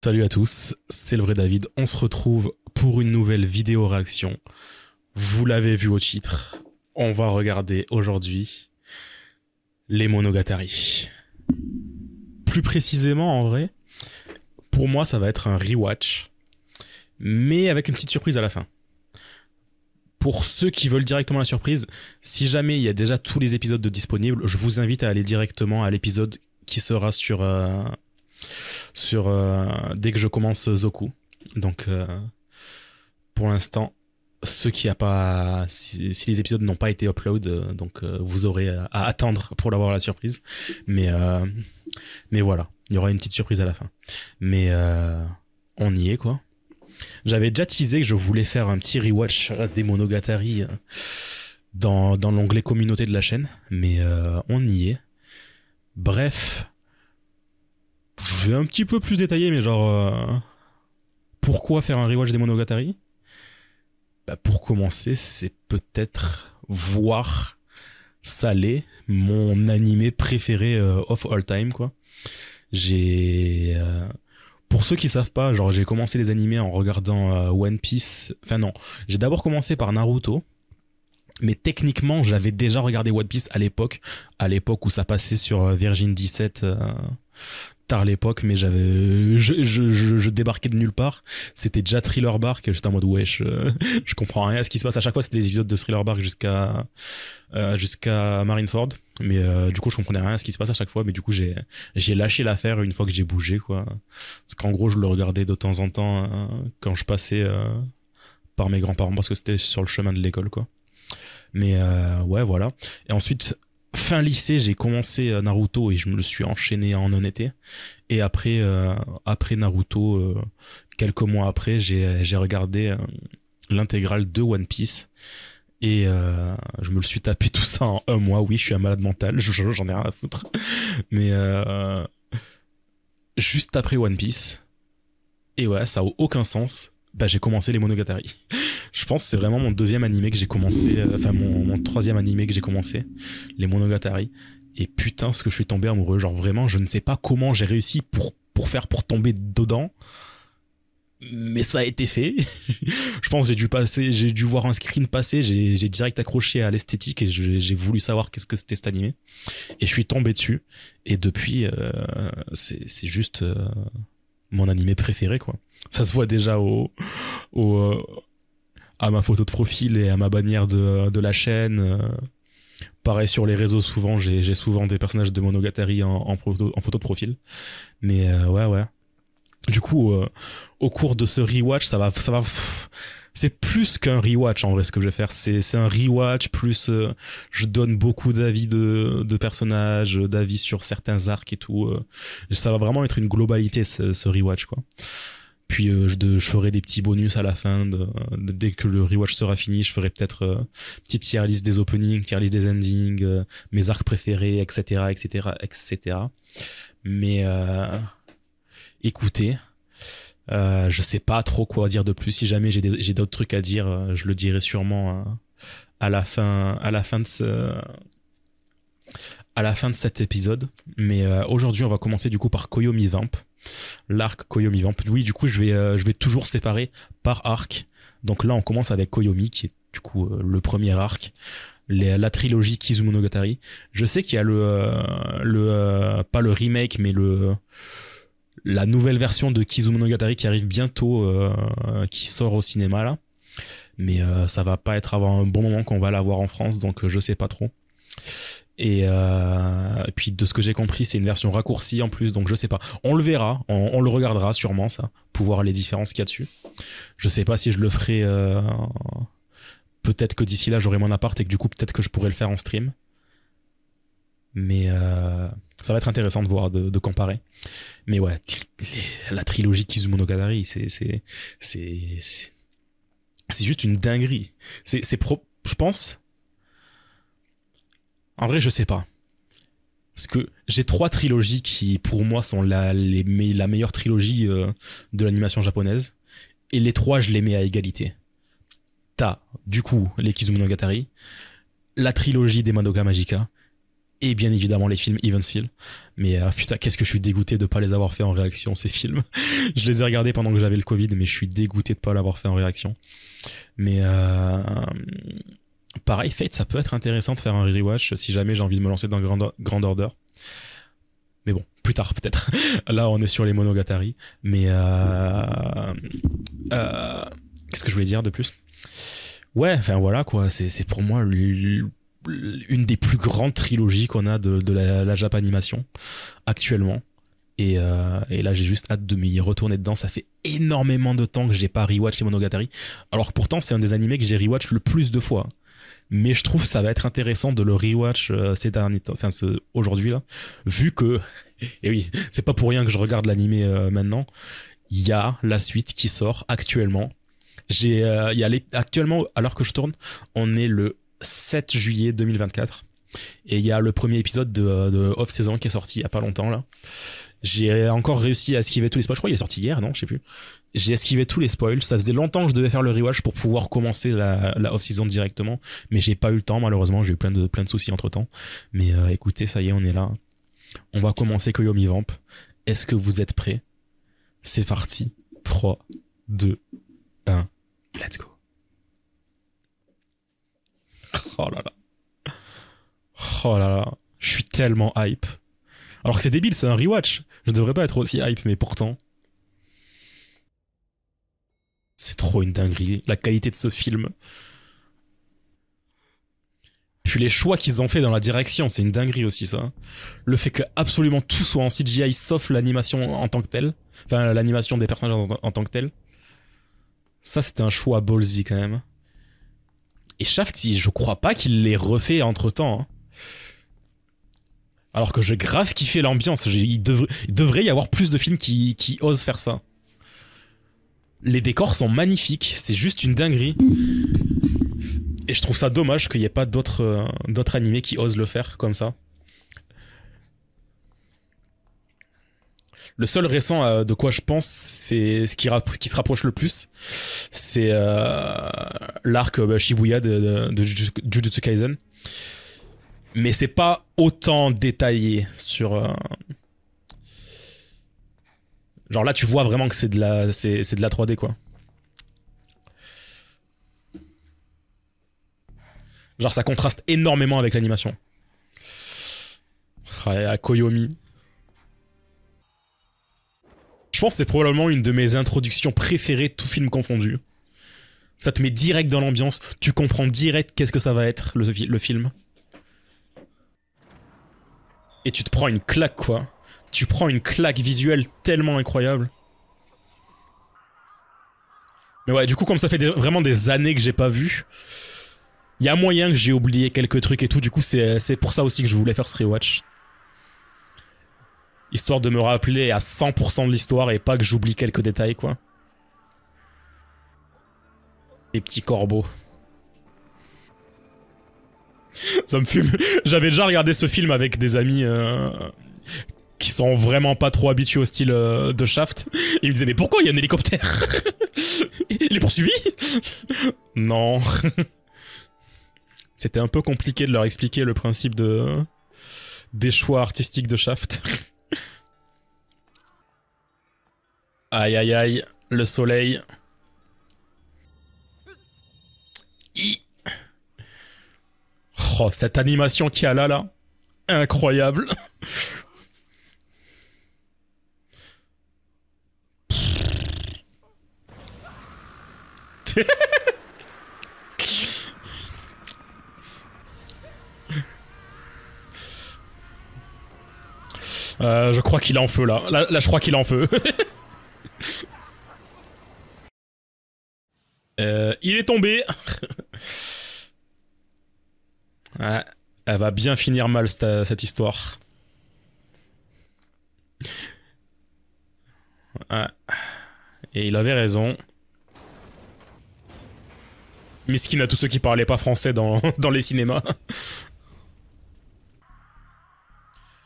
Salut à tous, c'est le vrai David. On se retrouve pour une nouvelle vidéo réaction. Vous l'avez vu au titre. On va regarder aujourd'hui les Monogatari. Plus précisément, en vrai, pour moi, ça va être un rewatch, mais avec une petite surprise à la fin. Pour ceux qui veulent directement la surprise, si jamais il y a déjà tous les épisodes de disponibles, je vous invite à aller directement à l'épisode qui sera dès que je commence Zoku. Donc pour l'instant, ceux qui a pas si les épisodes n'ont pas été upload, vous aurez à attendre pour l'avoir la surprise. Mais voilà, il y aura une petite surprise à la fin. Mais on y est quoi. J'avais déjà teasé que je voulais faire un petit rewatch des Monogatari dans l'onglet communauté de la chaîne, mais on y est. Bref, je vais un petit peu plus détaillé, mais pourquoi faire un rewatch des Monogatari ? Pour commencer, c'est peut-être voir Salé, mon animé préféré of all time, quoi. Pour ceux qui savent pas, j'ai commencé les animés en regardant One Piece. Enfin non, j'ai d'abord commencé par Naruto. Mais techniquement, j'avais déjà regardé One Piece à l'époque où ça passait sur Virgin 17, tard l'époque, mais je débarquais de nulle part. C'était déjà Thriller Bark, j'étais en mode wesh, je comprends rien à ce qui se passe. À chaque fois, c'était des épisodes de Thriller Bark jusqu'à Marineford, mais du coup, je comprenais rien à ce qui se passe à chaque fois. Mais du coup, j'ai lâché l'affaire une fois que j'ai bougé, quoi. Parce qu'en gros, je le regardais de temps en temps quand je passais par mes grands-parents, parce que c'était sur le chemin de l'école, quoi. Mais ouais, voilà. Et ensuite, fin lycée, j'ai commencé Naruto et je me le suis enchaîné en un été. Et après Naruto, quelques mois après, j'ai regardé l'intégrale de One Piece. Et je me le suis tapé tout ça en un mois. Oui, je suis un malade mental, j'en ai rien à foutre. Mais juste après One Piece, et ouais, ça a aucun sens, j'ai commencé les Monogatari. Je pense que c'est vraiment mon deuxième animé que j'ai commencé, mon troisième animé que j'ai commencé, les Monogatari. Et putain, ce que je suis tombé amoureux, vraiment, je ne sais pas comment j'ai réussi pour tomber dedans, mais ça a été fait. Je pense que j'ai dû voir un screen passer, j'ai direct accroché à l'esthétique et j'ai voulu savoir qu'est-ce que c'était cet animé. Et je suis tombé dessus. Et depuis, c'est juste mon animé préféré, quoi. Ça se voit déjà à ma photo de profil et à ma bannière de la chaîne. Pareil sur les réseaux, souvent j'ai souvent des personnages de Monogatari en photo de profil. Mais ouais. Du coup, au cours de ce rewatch, ça va. C'est plus qu'un rewatch en vrai ce que je vais faire. C'est un rewatch plus. Je donne beaucoup d'avis de personnages, d'avis sur certains arcs et tout. Ça va vraiment être une globalité ce rewatch, quoi. Puis je ferai des petits bonus à la fin. Dès que le rewatch sera fini, je ferai peut-être petite tier list des openings, tier list des endings, mes arcs préférés, etc. Mais écoutez, je sais pas trop quoi dire de plus. Si jamais j'ai d'autres trucs à dire, je le dirai sûrement à la fin de cet épisode. Mais aujourd'hui, on va commencer du coup par Koyomi Vamp. L'arc Koyomi Vamp. Oui, du coup, je vais toujours séparer par arc. Donc là, on commence avec Koyomi, qui est du coup le premier arc. La trilogie Kizumonogatari. Je sais qu'il y a pas le remake, mais la nouvelle version de Kizumonogatari qui arrive bientôt, qui sort au cinéma là. Mais ça va pas être avant un bon moment qu'on va l'avoir en France, donc je sais pas trop. Et puis de ce que j'ai compris, c'est une version raccourcie en plus, donc je sais pas. On le verra, on le regardera sûrement ça, pour voir les différences qu'il y a dessus. Je sais pas si je le ferai. Peut-être que d'ici là j'aurai mon appart et que du coup peut-être que je pourrai le faire en stream. Mais ça va être intéressant de voir, de comparer. Mais ouais, la trilogie Kizumonogatari, c'est juste une dinguerie. Je pense. En vrai, je sais pas. Parce que j'ai 3 trilogies qui, pour moi, sont la meilleure trilogie de l'animation japonaise. Et les 3, je les mets à égalité. T'as, du coup, les Kizumonogatari, la trilogie des Madoka Magica, Et bien évidemment les films Evansville. Mais putain, qu'est-ce que je suis dégoûté de pas les avoir fait en réaction, ces films. Je les ai regardés pendant que j'avais le Covid, mais je suis dégoûté de pas l'avoir fait en réaction. Mais pareil, Fate, ça peut être intéressant de faire un rewatch si jamais j'ai envie de me lancer dans Grand Order. Mais bon, plus tard peut-être. Là, on est sur les Monogatari. Mais qu'est-ce que je voulais dire de plus? Ouais, enfin voilà quoi. C'est pour moi une des plus grandes trilogies qu'on a de la Japanimation actuellement. Et là, j'ai juste hâte de m'y retourner dedans. Ça fait énormément de temps que j'ai pas rewatch les Monogatari. Alors que pourtant, c'est un des animés que j'ai rewatch le plus de fois. Mais je trouve que ça va être intéressant de le rewatch ces derniers temps, enfin aujourd'hui là, vu que, et oui, c'est pas pour rien que je regarde l'animé maintenant, il y a la suite qui sort actuellement. Actuellement, à l'heure que je tourne, on est le 7 juillet 2024. Et il y a le premier épisode de Off-Saison qui est sorti il y a pas longtemps là. J'ai encore réussi à esquiver tous les spoils. Je crois qu'il est sorti hier, non? Je sais plus. J'ai esquivé tous les spoils. Ça faisait longtemps que je devais faire le rewatch pour pouvoir commencer la off-season directement. Mais j'ai pas eu le temps, malheureusement. J'ai eu plein de soucis entre temps. Mais écoutez, ça y est, on est là. On va commencer Koyomi Vamp. Est-ce que vous êtes prêts? C'est parti. 3, 2, 1. Let's go. Oh là là. Oh là là. Je suis tellement hype. Alors que c'est débile, c'est un rewatch. Je devrais pas être aussi hype, mais pourtant. C'est trop une dinguerie. La qualité de ce film. Puis les choix qu'ils ont fait dans la direction, c'est une dinguerie aussi ça. Le fait que absolument tout soit en CGI sauf l'animation en tant que telle. Enfin, l'animation des personnages en tant que telle. Ça, c'était un choix ballsy quand même. Et Shaft, je crois pas qu'il l'ait refait entre temps. Hein. Alors que j'ai grave kiffé l'ambiance. Il devrait y avoir plus de films qui osent faire ça. Les décors sont magnifiques. C'est juste une dinguerie. Et je trouve ça dommage qu'il n'y ait pas d'autres animés qui osent le faire comme ça. Le seul récent de quoi je pense, c'est ce qui se rapproche le plus. C'est l'arc Shibuya de Jujutsu Kaisen. Mais c'est pas autant détaillé sur... Genre là, tu vois vraiment que c'est de la 3D, quoi. Genre ça contraste énormément avec l'animation. À Koyomi. Je pense que c'est probablement une de mes introductions préférées, tout film confondu. Ça te met direct dans l'ambiance, tu comprends direct qu'est-ce que ça va être, le film. Et tu te prends une claque, quoi. Tu prends une claque visuelle tellement incroyable. Mais ouais, du coup, comme ça fait vraiment des années que j'ai pas vu, il y a moyen que j'ai oublié quelques trucs et tout. Du coup, c'est pour ça aussi que je voulais faire ce rewatch. Histoire de me rappeler à 100% de l'histoire et pas que j'oublie quelques détails, quoi. Les petits corbeaux. Ça me fume. J'avais déjà regardé ce film avec des amis qui sont vraiment pas trop habitués au style de Shaft. Et ils me disaient, mais pourquoi il y a un hélicoptère? Il est poursuivi? Non. C'était un peu compliqué de leur expliquer le principe des choix artistiques de Shaft. Aïe aïe aïe, le soleil. Oh, cette animation qu'il y a là. Incroyable. Je crois qu'il est en feu là. Là, je crois qu'il est en feu. Il est tombé. Ouais, elle va bien finir mal cette histoire. Ouais. Et il avait raison. Miskin à tous ceux qui parlaient pas français dans les cinémas.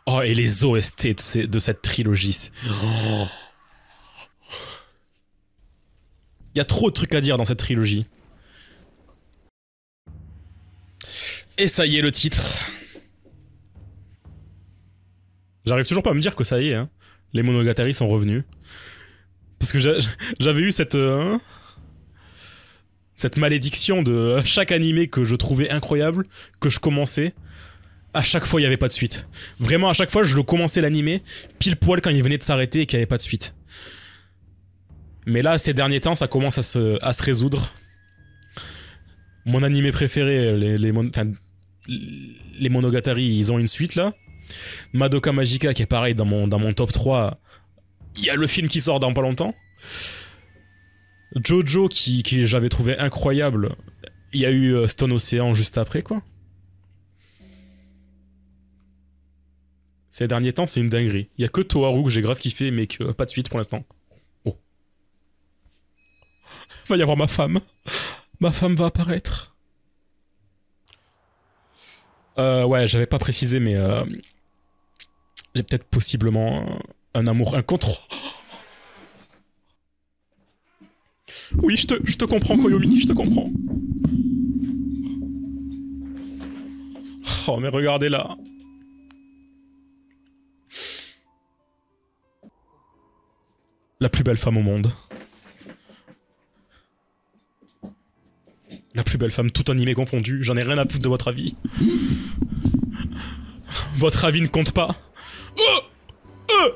Oh, et les OST de cette trilogie. Oh. Il y a trop de trucs à dire dans cette trilogie. Et ça y est, le titre. J'arrive toujours pas à me dire que ça y est, hein. Les Monogatari sont revenus. Parce que j'avais eu cette malédiction de chaque animé que je trouvais incroyable, que je commençais, à chaque fois il n'y avait pas de suite. Vraiment à chaque fois je le commençais l'animé, pile poil quand il venait de s'arrêter et qu'il n'y avait pas de suite. Mais là ces derniers temps ça commence à se résoudre. Mon animé préféré, les Monogatari, ils ont une suite là. Madoka Magica qui est pareil dans mon top 3. Il y a le film qui sort dans pas longtemps. Jojo qui j'avais trouvé incroyable. Il y a eu Stone Ocean juste après quoi. Ces derniers temps c'est une dinguerie. Il y a que Toharu que j'ai grave kiffé mais que pas de suite pour l'instant. Oh. Va y avoir ma femme. Ma femme va apparaître. Ouais j'avais pas précisé mais j'ai peut-être possiblement un amour incontrôlable. Oui, je te comprends, Koyomi, je te comprends. Oh, mais regardez là. La plus belle femme au monde. La plus belle femme, tout animé confondu. J'en ai rien à foutre de votre avis. Votre avis ne compte pas. Oh oh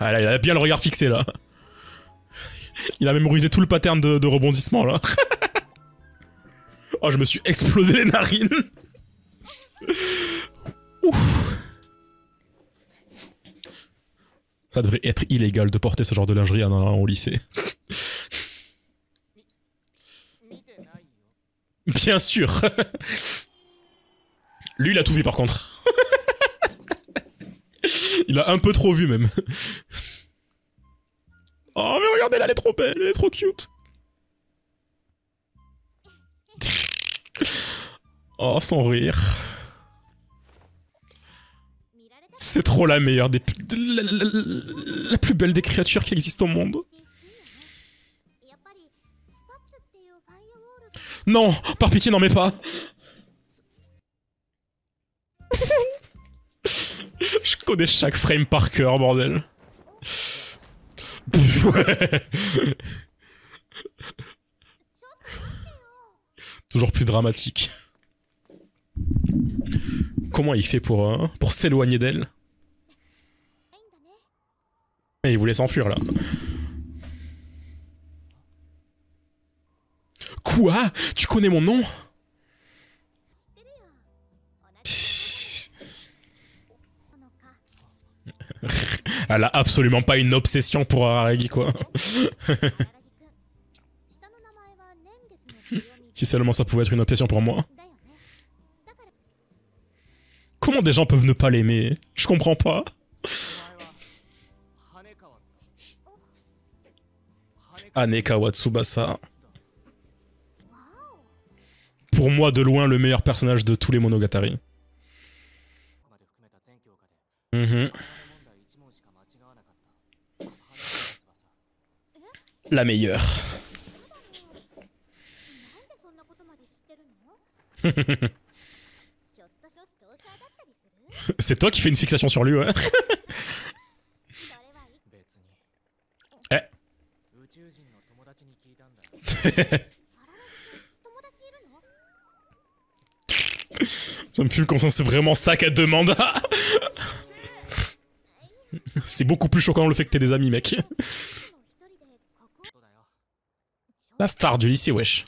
ah là, il a bien le regard fixé là. Il a mémorisé tout le pattern de rebondissement là. Oh, je me suis explosé les narines. Ouf. Ça devrait être illégal de porter ce genre de lingerie en allant au lycée. Bien sûr. Lui, il a tout vu par contre. Il a un peu trop vu même. Oh mais regardez là, elle est trop belle, elle est trop cute. Oh son rire. C'est trop la meilleure des... La plus belle des créatures qui existent au monde. Non, par pitié n'en mets pas. Je connais chaque frame par cœur, bordel. Ouais. Toujours plus dramatique. Comment il fait pour s'éloigner d'elle? Il voulait s'enfuir là. Quoi? Tu connais mon nom? Elle a absolument pas une obsession pour Araragi quoi. Si seulement ça pouvait être une obsession pour moi. Comment des gens peuvent ne pas l'aimer? Je comprends pas. Anekawa Tsubasa. Pour moi, de loin, le meilleur personnage de tous les Monogatari. La meilleure. C'est toi qui fais une fixation sur lui, ouais. Eh. Ça me fume comme ça, c'est vraiment ça qu'elle demande. C'est beaucoup plus choquant le fait que t'aies des amis, mec. La star du lycée, wesh.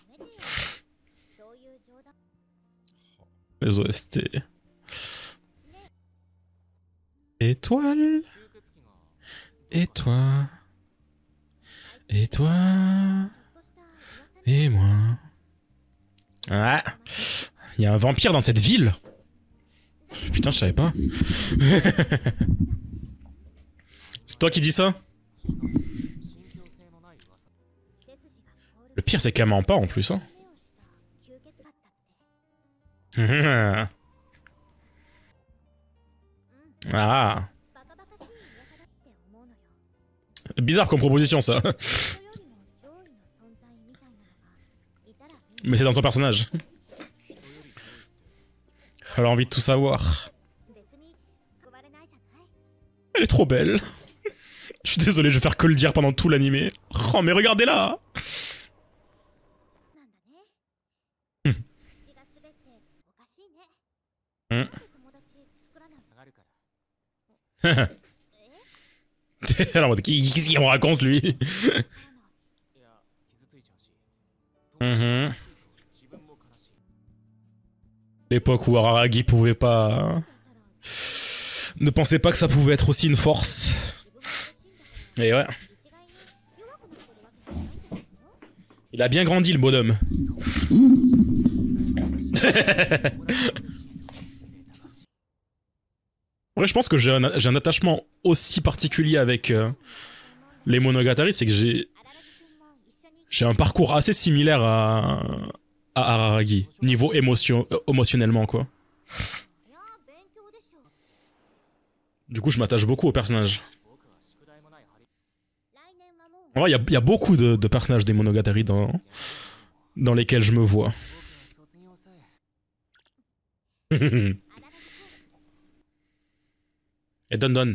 Les OST. Étoile. Et toi. Et toi. Et moi. Ah. Il y a un vampire dans cette ville. Putain, je savais pas. C'est toi qui dis ça? Le pire, c'est qu'elle ment pas en plus, hein. Ah. Bizarre comme proposition, ça. Mais c'est dans son personnage. Elle a envie de tout savoir. Elle est trop belle. Je suis désolé, je vais faire que le dire pendant tout l'animé. Oh, mais regardez-la. Alors, en mode, qu'est-ce qu'il me raconte, lui? L'époque où Araragi pouvait pas... Ne pensait pas que ça pouvait être aussi une force. Et ouais. Il a bien grandi, le bonhomme. Ouais, je pense que j'ai un attachement aussi particulier avec les Monogatari, c'est que j'ai un parcours assez similaire à Araragi, niveau émotionnellement, quoi. Du coup, je m'attache beaucoup au personnage. En vrai, il y a beaucoup de personnages des Monogatari dans lesquels je me vois. Et Don.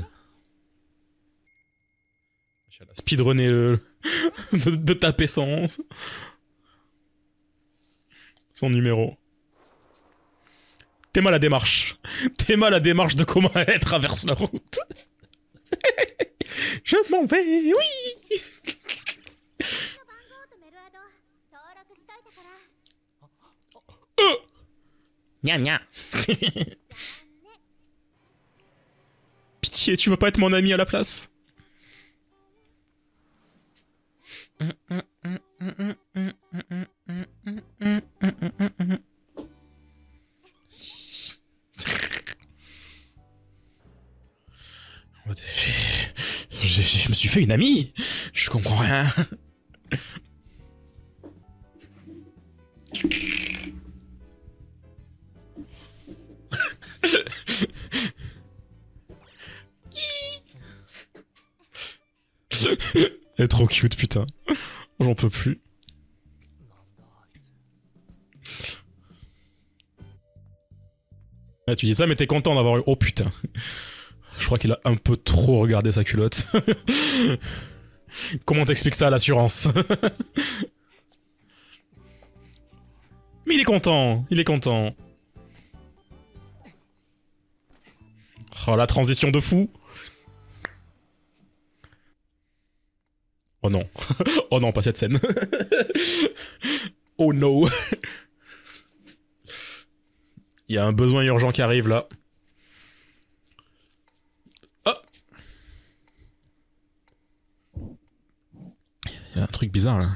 J'ai speedrunné de taper son numéro. T'es mal à la démarche. T'es mal à la démarche de comment elle traverse la route. Je m'en vais, oui. Nya nya. Pitié, tu veux pas être mon ami à la place? Je me suis fait une amie. Je comprends rien. Elle est trop cute, putain. J'en peux plus. Ah, tu dis ça, mais t'es content d'avoir eu... Oh putain. Je crois qu'il a un peu trop regardé sa culotte. Comment t'expliques ça à l'assurance? Mais il est content, il est content. Oh, la transition de fou. Oh non. Oh non, pas cette scène. Oh no. Il y a un besoin urgent qui arrive là. Oh. Il y a un truc bizarre là.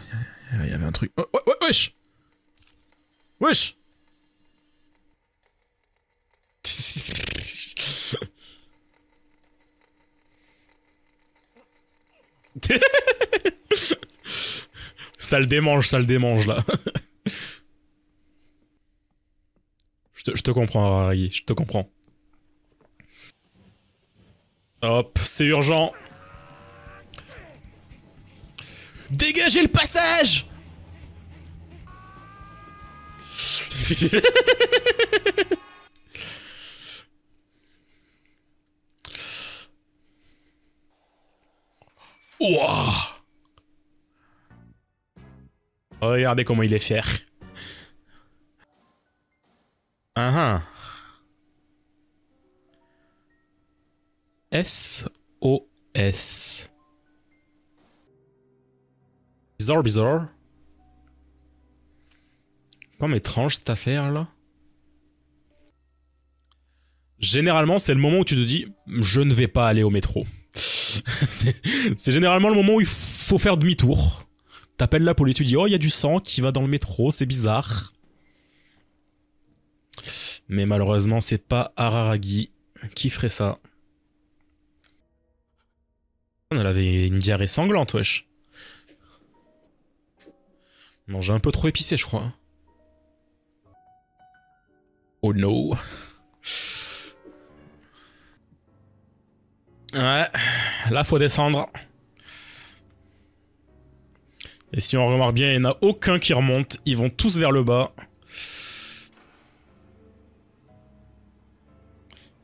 Il y avait un truc... Oh, wesh. Wesh. Ça le démange là. Je te comprends, Araragi, je te comprends. Hop, c'est urgent. Dégagez le passage. Ouah. Regardez comment il est fier. SOS. Bizarre. Comme étrange cette affaire là. Généralement, c'est le moment où tu te dis je ne vais pas aller au métro. C'est généralement le moment où il faut faire demi-tour. T'appelles la police, tu dis oh il y a du sang qui va dans le métro, c'est bizarre. Mais malheureusement, c'est pas Araragi qui ferait ça. Elle avait une diarrhée sanglante, wesh. Manger un peu trop épicé, je crois. Oh no. Ouais, là faut descendre. Et si on remarque bien, il n'y en a aucun qui remonte. Ils vont tous vers le bas.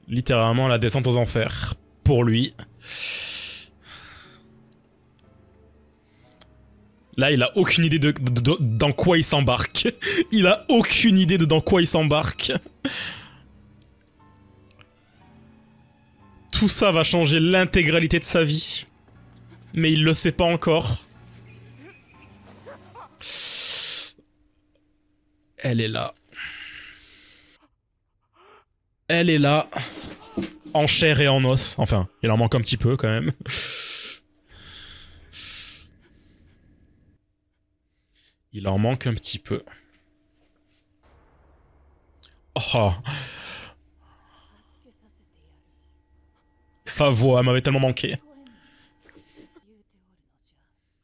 Littéralement la descente aux enfers. Pour lui. Là, il a aucune idée de dans quoi il s'embarque. Il a aucune idée de dans quoi il s'embarque. Tout ça va changer l'intégralité de sa vie. Mais il le sait pas encore. Elle est là. Elle est là. En chair et en os. Enfin, il en manque un petit peu quand même. Il en manque un petit peu. Oh. Sa voix m'avait tellement manqué.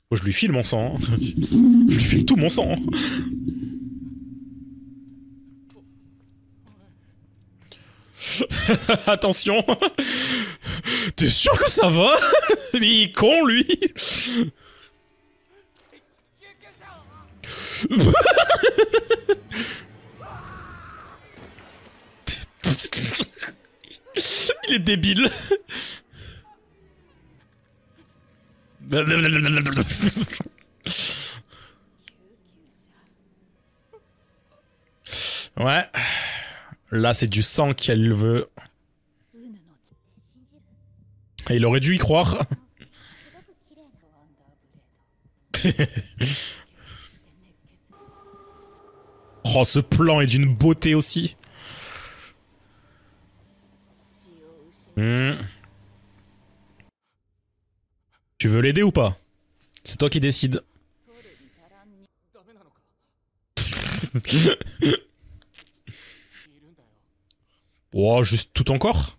Oh, je lui file mon sang. Je lui file tout mon sang. Attention. T'es sûr que ça va? Mais il est con, lui. Il est débile. Ouais. Là, c'est du sang qu'elle veut. Et il aurait dû y croire. Oh, ce plan est d'une beauté aussi. Tu veux l'aider ou pas? C'est toi qui décides. Oh, juste tout encore.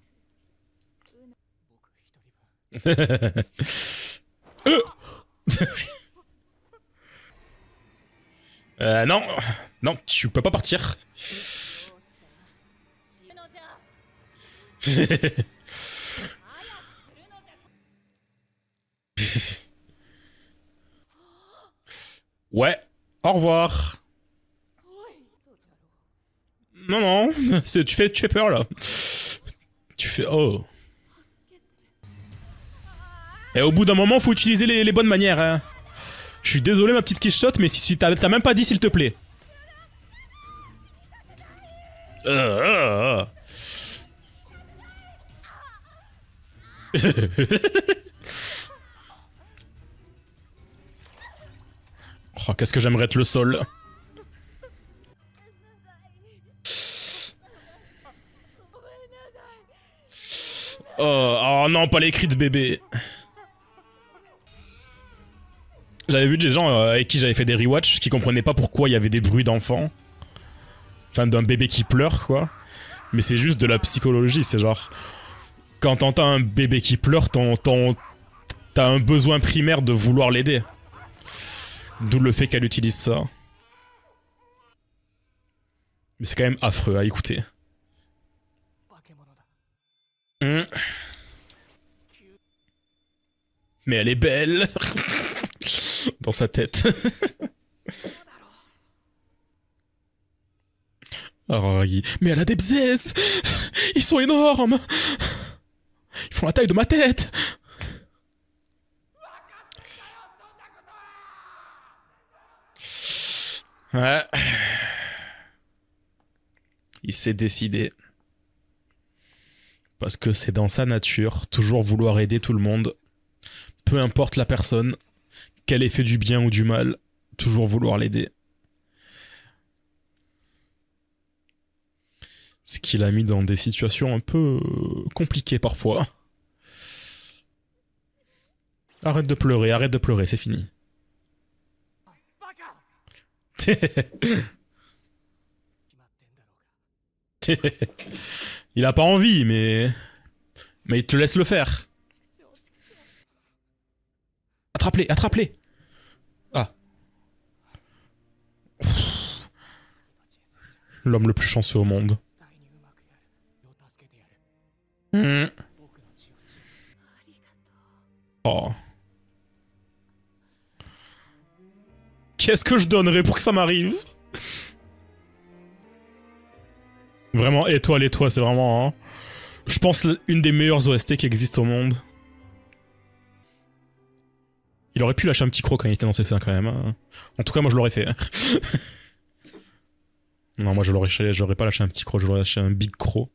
Non. Non, tu peux pas partir. Ouais. Au revoir. Non, non. Tu fais peur, là. Tu fais... Oh. Et au bout d'un moment, faut utiliser les bonnes manières, hein. Je suis désolé, ma petite quichotte, mais si t'as même pas dit s'il te plaît. Oh, qu'est-ce que j'aimerais être le sol. Oh non, pas les cris de bébé. J'avais vu des gens avec qui j'avais fait des rewatch qui comprenaient pas pourquoi il y avait des bruits d'enfants. Enfin, d'un bébé qui pleure, quoi. Mais c'est juste de la psychologie, c'est genre... Quand t'entends un bébé qui pleure, t'as un besoin primaire de vouloir l'aider. D'où le fait qu'elle utilise ça. Mais c'est quand même affreux à écouter. Mais elle est belle. Dans sa tête. Oh, mais elle a des bzaises. Ils sont énormes. Ils font la taille de ma tête. Ouais. Il s'est décidé. Parce que c'est dans sa nature, toujours vouloir aider tout le monde. Peu importe la personne, qu'elle ait fait du bien ou du mal, toujours vouloir l'aider. Ce qui l'a mis dans des situations un peu compliquées parfois. Arrête de pleurer, c'est fini. Il a pas envie, mais il te laisse le faire. Attrape-les, attrape-les. Ah. L'homme le plus chanceux au monde. Oh. Qu'est-ce que je donnerais pour que ça m'arrive? Vraiment, étoile, c'est vraiment... Hein, je pense une des meilleures OST qui existent au monde. Il aurait pu lâcher un petit croc quand il était dans ces scènes quand même. Hein. En tout cas, moi je l'aurais fait. Non, moi j'aurais pas lâché un petit croc, j'aurais lâché un big croc.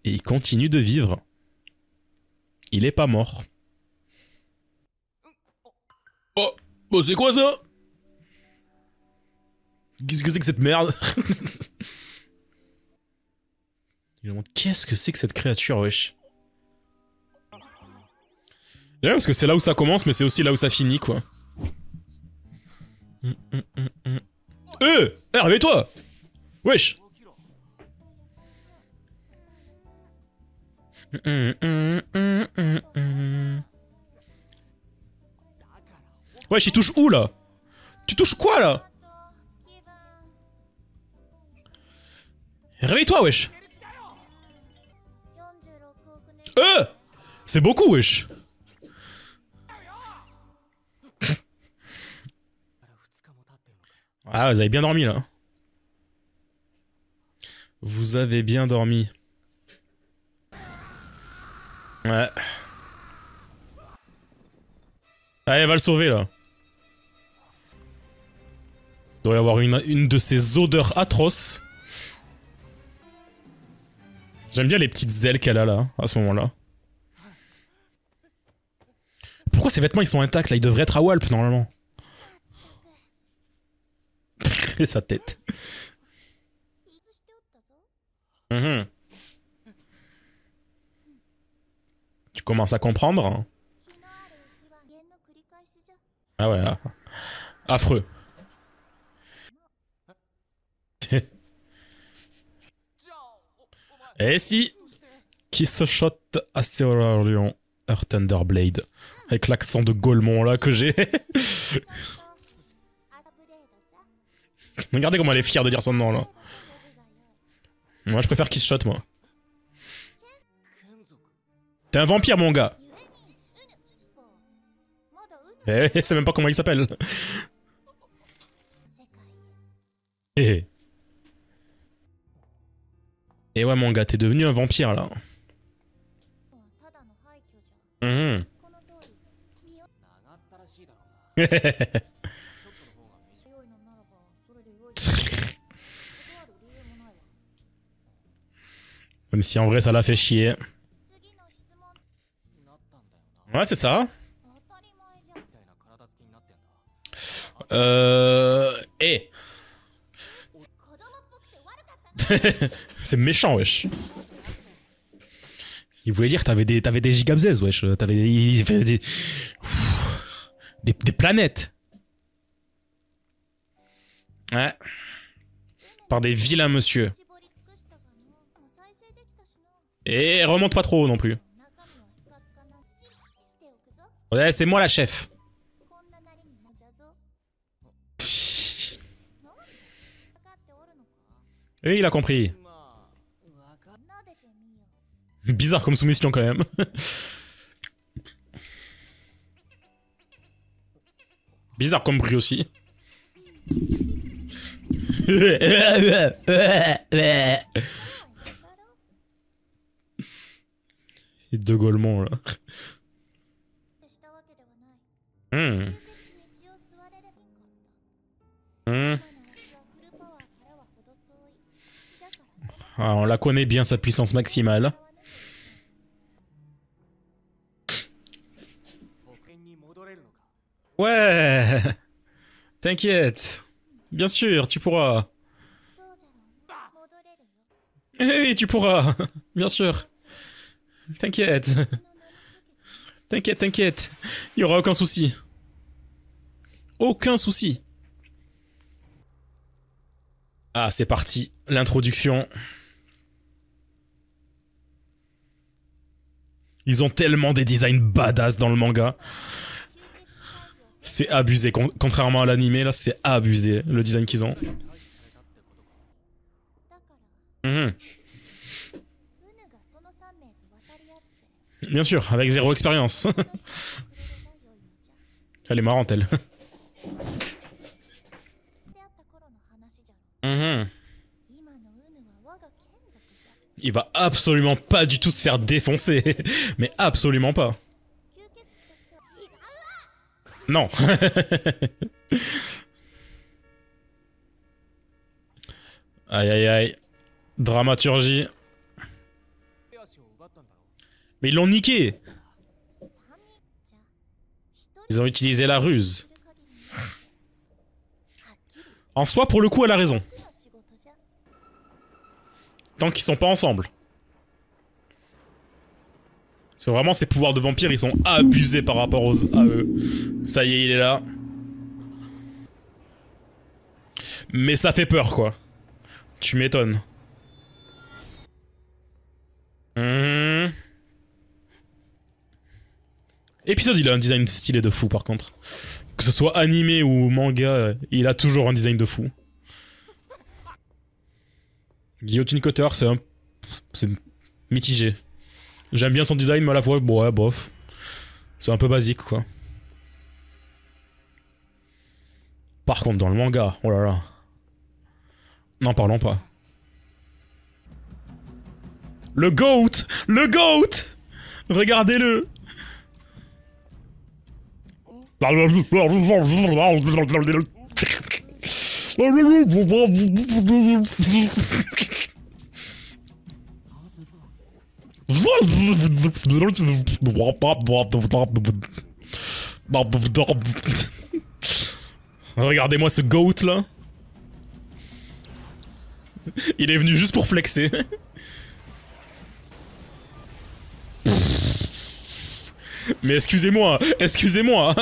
Et il continue de vivre. Il est pas mort. Oh, oh c'est quoi ça? Qu'est-ce que c'est que cette merde? Il demande qu'est-ce que c'est que cette créature, wesh. Ouais, parce que c'est là où ça commence, mais c'est aussi là où ça finit, quoi. Réveille-toi! Wesh! Wesh, il touche où, là? Tu touches quoi, là? Réveille-toi, wesh! C'est beaucoup, wesh! Ah, vous avez bien dormi, là. Vous avez bien dormi. Ouais. Allez, va le sauver, là. Il doit y avoir une de ces odeurs atroces. J'aime bien les petites ailes qu'elle a, là, à ce moment-là. Pourquoi ses vêtements, ils sont intacts, là? Ils devraient être à Walp, normalement. Et sa tête. Mmh. Tu commences à comprendre, hein. Ah ouais, affreux. Et si qui se shot à Lion Earth Thunderblade avec l'accent de Golemon là que j'ai. Regardez comment elle est fière de dire son nom là. Moi je préfère Kiss Shot moi. T'es un vampire mon gars. Eh, c'est même pas comment il s'appelle. Eh. Et ouais mon gars, t'es devenu un vampire là. Mmh. Même si en vrai ça l'a fait chier. Ouais c'est ça. Eh. C'est méchant wesh. Il voulait dire t'avais des gigabzès wesh. T'avais des planètes. Ouais. Par des vilains monsieur. Et remonte pas trop haut non plus. Ouais, c'est moi la chef. Et il a compris. Bizarre comme soumission quand même. Bizarre comme bruit aussi. Et deux Golemons là. Ah, on la connaît bien sa puissance maximale. Ouais. T'inquiète. Bien sûr, tu pourras. Oui, tu pourras. Bien sûr. T'inquiète. T'inquiète, t'inquiète. Il y aura aucun souci. Aucun souci. Ah, c'est parti. L'introduction. Ils ont tellement des designs badass dans le manga. C'est abusé. Contrairement à l'animé, là, c'est abusé, le design qu'ils ont. Bien sûr, avec 0 expérience. Elle est marrante, elle. Mhm. Il va absolument pas du tout se faire défoncer. Mais absolument pas. Non. Aïe aïe aïe. Dramaturgie. Mais ils l'ont niqué. Ils ont utilisé la ruse. En soi, pour le coup, elle a raison. Tant qu'ils sont pas ensemble. Parce que vraiment, ces pouvoirs de vampire, ils sont abusés par rapport à eux. Ça y est, il est là. Mais ça fait peur, quoi. Tu m'étonnes. Épisode, il a un design stylé de fou, par contre. Que ce soit animé ou manga, il a toujours un design de fou. Guillotine Cutter, c'est mitigé. J'aime bien son design, mais à la fois, bon, ouais, bof. C'est un peu basique, quoi. Par contre, dans le manga, oh là là. N'en parlons pas. Le GOAT! Le GOAT! Regardez-le! Regardez-moi ce GOAT là. Il est venu juste pour flexer. Mais excusez-moi, excusez-moi.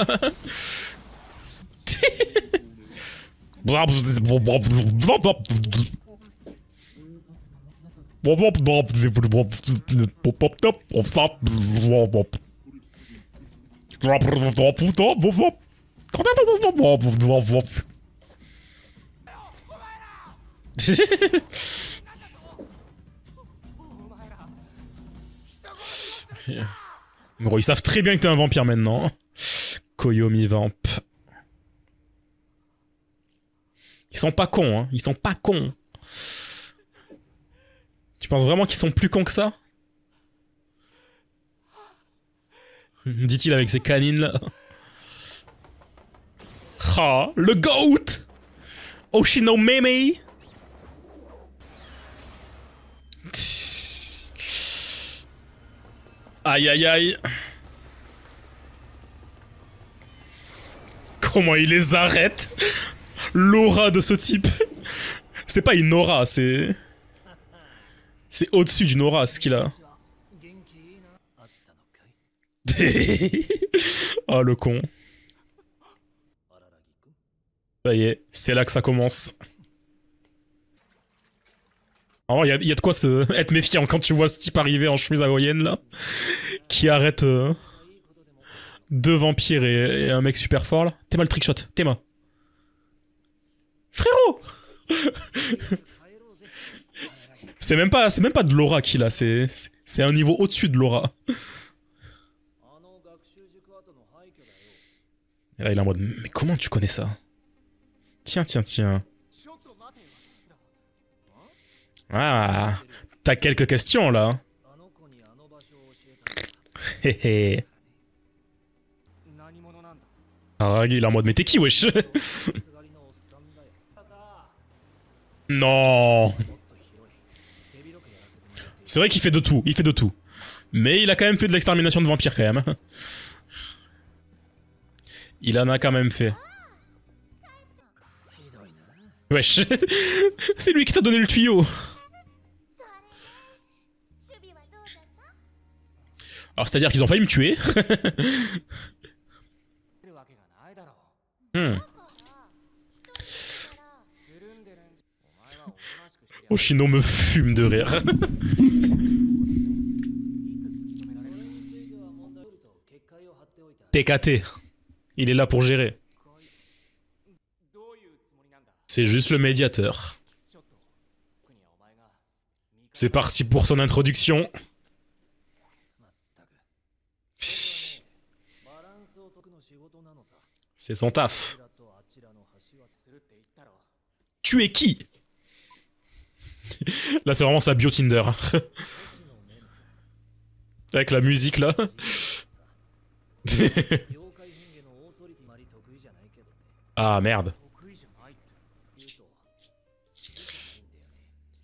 Gros, ils savent très bien que t'es un vampire maintenant. Koyomi Vamp. Ils sont pas cons, hein. Ils sont pas cons. Tu penses vraiment qu'ils sont plus cons que ça? Dit-il avec ses canines là. Ah, le GOAT! Oshino Meme! Aïe aïe aïe. Comment il les arrête? L'aura de ce type. C'est pas une aura, c'est... C'est au-dessus d'une aura ce qu'il a. Oh le con. Ça y est, c'est là que ça commence. Alors il y a de quoi être méfiant quand tu vois ce type arriver en chemise hawaïenne là. Qui arrête deux vampires et un mec super fort là. T'es mal le trickshot, t'es mal. Frérot. C'est même pas de l'aura qu'il a, c'est un niveau au-dessus de l'aura. Et là il est en mode, mais comment tu connais ça? Tiens, tiens, tiens. Ah, t'as quelques questions là. Héhé. Ah, il est en mode, mais t'es qui wesh? Non. C'est vrai qu'il fait de tout, il fait de tout. Mais il a quand même fait de l'extermination de vampires quand même. Il en a quand même fait. Wesh. C'est lui qui t'a donné le tuyau. Alors c'est-à-dire qu'ils ont failli me tuer. Oshino me fume de rire. TKT. Il est là pour gérer. C'est juste le médiateur. C'est parti pour son introduction. C'est son taf. Tu es qui? Là, c'est vraiment sa bio Tinder. Avec la musique, là. Ah, merde.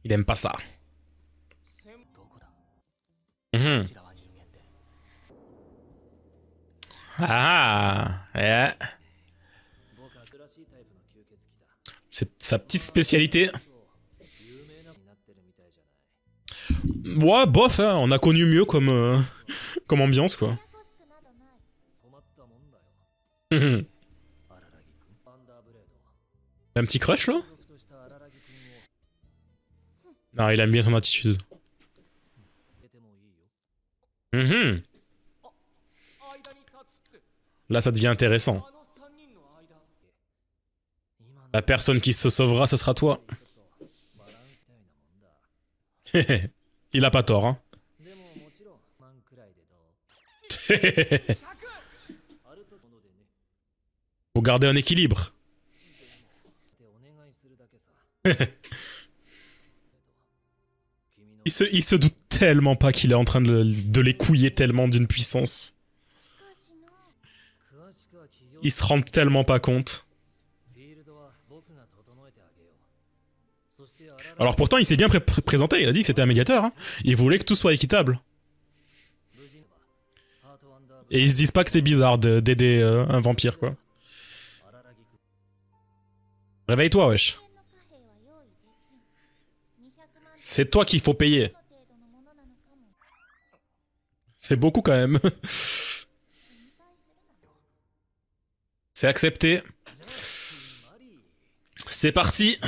Il aime pas ça. Mhm. Ah, ouais. C'est sa petite spécialité. Ouais, bof, hein, on a connu mieux comme, comme ambiance, quoi. Mhm. Un petit crush, là? Non, il aime bien son attitude. Mhm. Là, ça devient intéressant. La personne qui se sauvera, ce sera toi. Il a pas tort, hein. Faut garder un équilibre. Il se doute tellement pas qu'il est en train de les couiller tellement d'une puissance. Il se rend tellement pas compte. Alors pourtant, il s'est bien présenté, il a dit que c'était un médiateur. Hein. Il voulait que tout soit équitable. Et ils se disent pas que c'est bizarre d'aider un vampire, quoi. Réveille-toi, wesh. C'est toi qu'il faut payer. C'est beaucoup quand même. C'est accepté. C'est parti.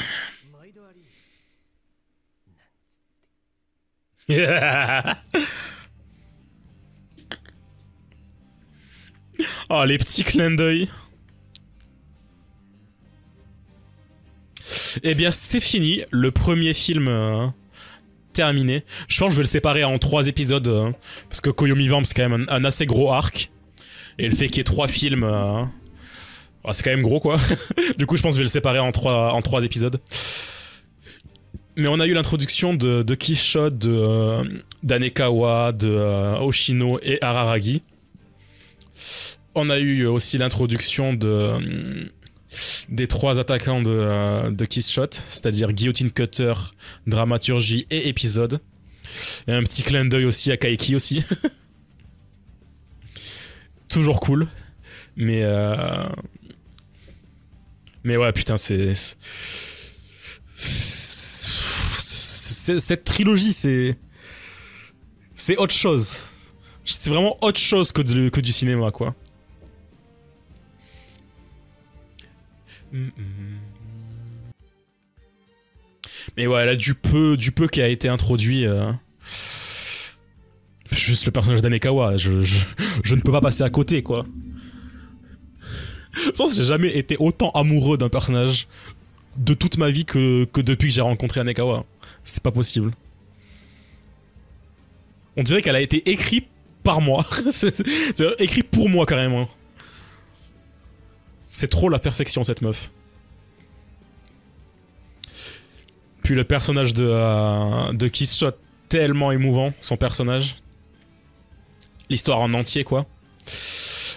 Oh, les petits clins d'œil. Eh bien, c'est fini. Le premier film terminé. Je pense que je vais le séparer en 3 épisodes. Parce que Koyomi Vamp, c'est quand même un assez gros arc. Et le fait qu'il y ait 3 films... c'est quand même gros, quoi. Du coup, je pense que je vais le séparer en 3 épisodes. Mais on a eu l'introduction de Kishot, d'Anekawa, de Oshino et Araragi. On a eu aussi l'introduction des 3 attaquants de Kishot, c'est-à-dire Guillotine Cutter, Dramaturgie et Épisode. Et un petit clin d'œil aussi à Kaiki aussi. Toujours cool. Mais ouais, putain, cette trilogie, c'est autre chose. C'est vraiment autre chose que du cinéma, quoi. Mais ouais, là, du peu qui a été introduit. Juste le personnage d'Anekawa, je ne peux pas passer à côté, quoi. Je pense que j'ai jamais été autant amoureux d'un personnage de toute ma vie que depuis que j'ai rencontré Anekawa. C'est pas possible. On dirait qu'elle a été écrite par moi. C'est écrit pour moi, carrément. C'est trop la perfection, cette meuf. Puis le personnage de Kishot, tellement émouvant, son personnage. L'histoire en entier, quoi.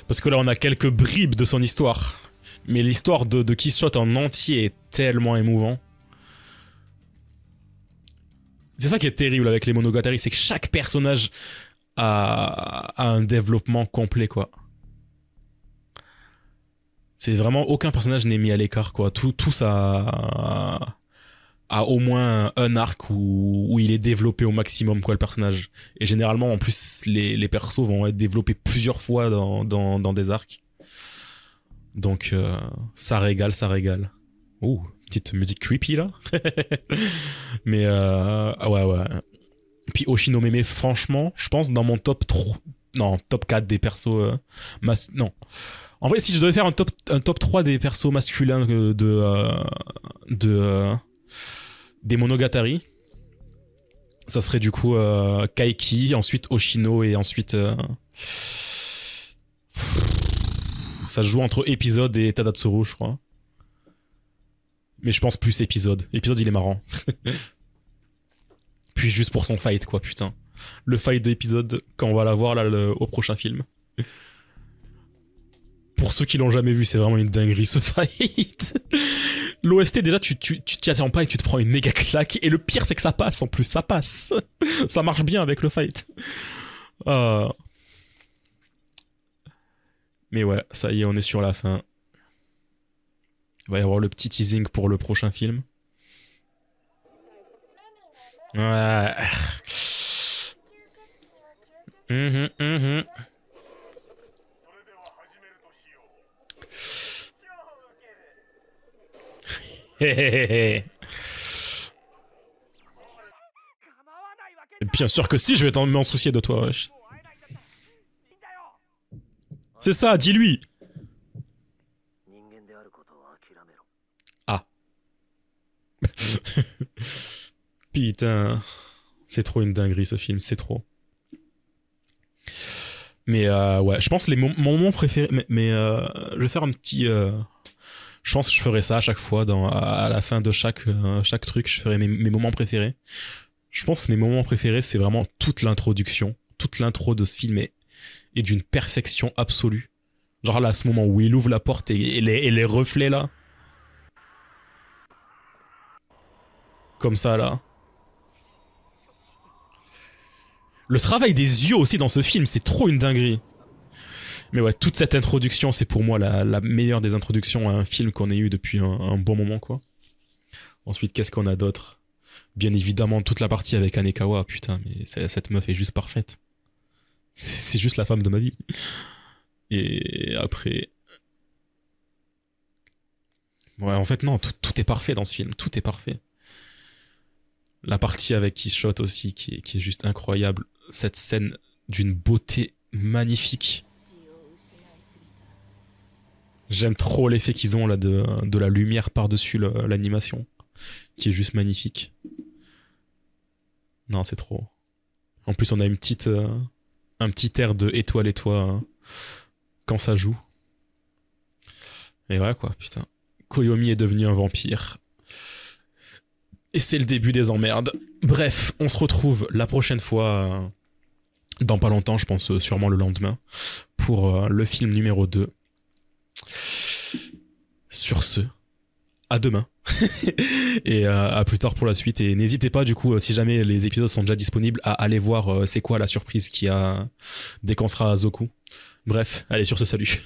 Parce que là, on a quelques bribes de son histoire. Mais l'histoire de Kishot en entier est tellement émouvant. C'est ça qui est terrible avec les Monogatari, c'est que chaque personnage a un développement complet, quoi. C'est vraiment aucun personnage n'est mis à l'écart, quoi. Tous a au moins un arc où il est développé au maximum, quoi, le personnage. Et généralement, en plus, les persos vont être développés plusieurs fois dans des arcs. Donc, ça régale, ça régale. Ouh, petite musique creepy, là. Mais, ouais. Puis Oshino Meme, franchement, je pense dans mon top 3... Non, top 4 des persos... non. En vrai, si je devais faire un top 3 des persos masculins des Monogatari, ça serait du coup Kaiki, ensuite Oshino et ensuite... Ça se joue entre épisode et Tadatsuru, je crois. Mais je pense plus épisode. Épisode, il est marrant. Puis juste pour son fight, quoi, putain. Le fight d'épisode, quand on va l'avoir là au prochain film. Pour ceux qui l'ont jamais vu, c'est vraiment une dinguerie ce fight. L'OST, déjà, tu t'y attends pas et tu te prends une méga claque. Et le pire, c'est que ça passe en plus, ça passe. Ça marche bien avec le fight. Mais ouais, ça y est, on est sur la fin. Il va y avoir le petit teasing pour le prochain film. Ouais. Bien sûr que si, je vais m'en soucier de toi, wesh. C'est ça, dis-lui. Ah. Putain. C'est trop une dinguerie ce film, c'est trop. Mais ouais, je pense mon moment préféré... Mais je vais faire un petit... Je pense que je ferai ça à chaque fois, à la fin de chaque truc, je ferai mes moments préférés. Je pense que mes moments préférés, c'est vraiment toute l'introduction. Toute l'intro de ce film est d'une perfection absolue. Genre là, à ce moment où il ouvre la porte et les reflets là. Comme ça là. Le travail des yeux aussi dans ce film, c'est trop une dinguerie. Mais ouais, toute cette introduction, c'est pour moi la meilleure des introductions à un film qu'on ait eu depuis un bon moment, quoi. Ensuite, qu'est-ce qu'on a d'autre? Bien évidemment, toute la partie avec Anekawa, putain, mais cette meuf est juste parfaite. C'est juste la femme de ma vie. Et après... Ouais, en fait, non, tout est parfait dans ce film, tout est parfait. La partie avec Killshot aussi, qui est juste incroyable. Cette scène d'une beauté magnifique. J'aime trop l'effet qu'ils ont là de la lumière par-dessus l'animation, qui est juste magnifique. Non, c'est trop. En plus, on a un petit air de étoile et toi quand ça joue. Et ouais, quoi, putain. Koyomi est devenu un vampire. Et c'est le début des emmerdes. Bref, on se retrouve la prochaine fois, dans pas longtemps, je pense sûrement le lendemain, pour le film numéro 2. Sur ce, à demain. Et à plus tard pour la suite. Et n'hésitez pas, du coup, si jamais les épisodes sont déjà disponibles, à aller voir c'est quoi la surprise qu'il y a dès qu'on sera à Zoku. Bref, allez, sur ce, salut.